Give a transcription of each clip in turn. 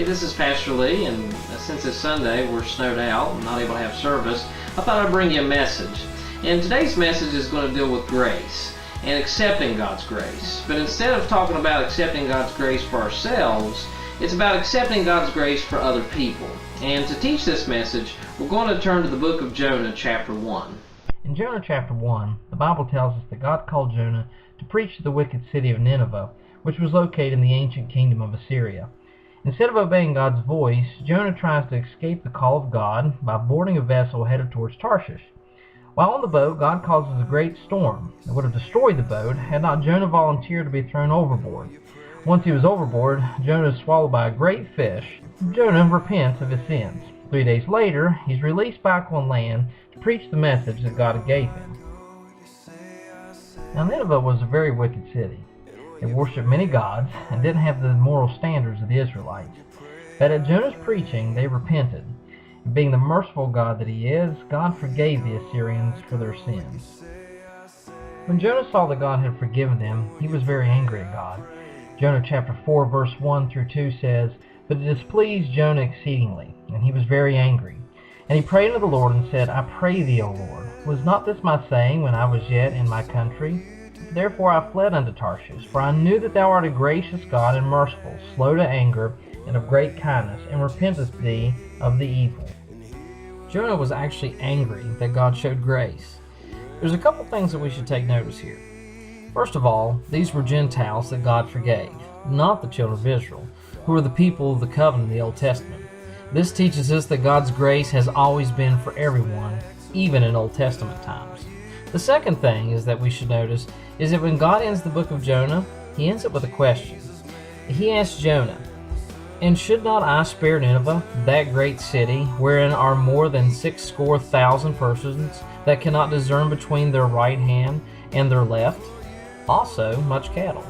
Hey, this is Pastor Lee, and since it's Sunday, we're snowed out and not able to have service, I thought I'd bring you a message. And today's message is going to deal with grace and accepting God's grace. But instead of talking about accepting God's grace for ourselves, it's about accepting God's grace for other people. And to teach this message, we're going to turn to the book of Jonah, chapter 1. In Jonah chapter 1, the Bible tells us that God called Jonah to preach to the wicked city of Nineveh, which was located in the ancient kingdom of Assyria. Instead of obeying God's voice, Jonah tries to escape the call of God by boarding a vessel headed towards Tarshish. While on the boat, God causes a great storm that would have destroyed the boat had not Jonah volunteered to be thrown overboard. Once he was overboard, Jonah is swallowed by a great fish. Jonah repents of his sins. 3 days later, he's released back on land to preach the message that God gave him. Now, Nineveh was a very wicked city. They worshipped many gods and didn't have the moral standards of the Israelites. But at Jonah's preaching, they repented. And being the merciful God that he is, God forgave the Assyrians for their sins. When Jonah saw that God had forgiven them, he was very angry at God. Jonah chapter 4 verse 1 through 2 says, "But it displeased Jonah exceedingly, and he was very angry. And he prayed unto the Lord and said, I pray thee, O Lord, was not this my saying when I was yet in my country? Therefore I fled unto Tarshish, for I knew that thou art a gracious God and merciful, slow to anger, and of great kindness, and repentest thee of the evil." Jonah was actually angry that God showed grace. There's a couple things that we should take notice here. First of all, these were Gentiles that God forgave, not the children of Israel, who were the people of the covenant in the Old Testament. This teaches us that God's grace has always been for everyone, even in Old Testament times. The second thing is that we should notice is that when God ends the book of Jonah, he ends it with a question. He asks Jonah, "And should not I spare Nineveh, that great city, wherein are more than 600,000 persons that cannot discern between their right hand and their left? Also much cattle."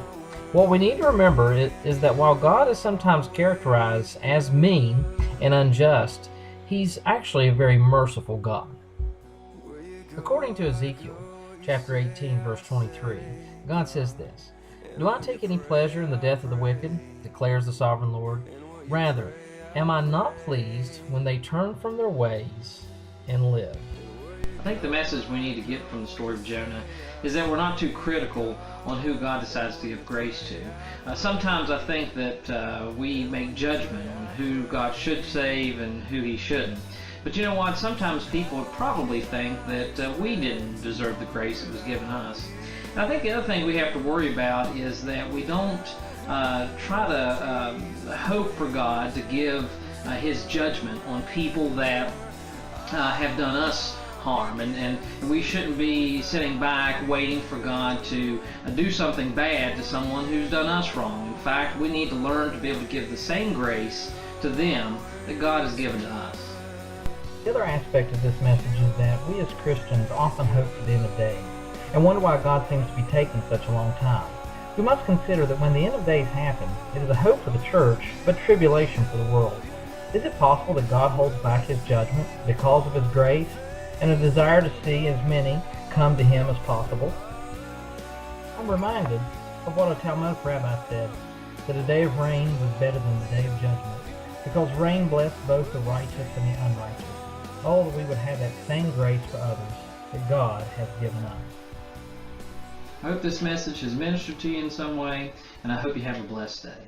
What we need to remember is that while God is sometimes characterized as mean and unjust, he's actually a very merciful God. According to Ezekiel chapter 18 verse 23, God says this, "Do I take any pleasure in the death of the wicked, declares the sovereign Lord? Rather, am I not pleased when they turn from their ways and live?" I think the message we need to get from the story of Jonah is that we're not too critical on who God decides to give grace to. Sometimes I think that we make judgment on who God should save and who he shouldn't. But you know what? Sometimes people would probably think that we didn't deserve the grace that was given us. And I think the other thing we have to worry about is that we don't try to hope for God to give his judgment on people that have done us harm, and we shouldn't be sitting back waiting for God to do something bad to someone who's done us wrong. In fact, we need to learn to be able to give the same grace to them that God has given to us. The other aspect of this message is that we as Christians often hope for the end of days and wonder why God seems to be taking such a long time. We must consider that when the end of days happen, it is a hope for the church, but tribulation for the world. Is it possible that God holds back his judgment because of his grace and a desire to see as many come to him as possible? I'm reminded of what a Talmudic rabbi said, that a day of rain was better than the day of judgment, because rain blessed both the righteous and the unrighteous. Oh, that we would have that same grace for others that God has given us. I hope this message has ministered to you in some way, and I hope you have a blessed day.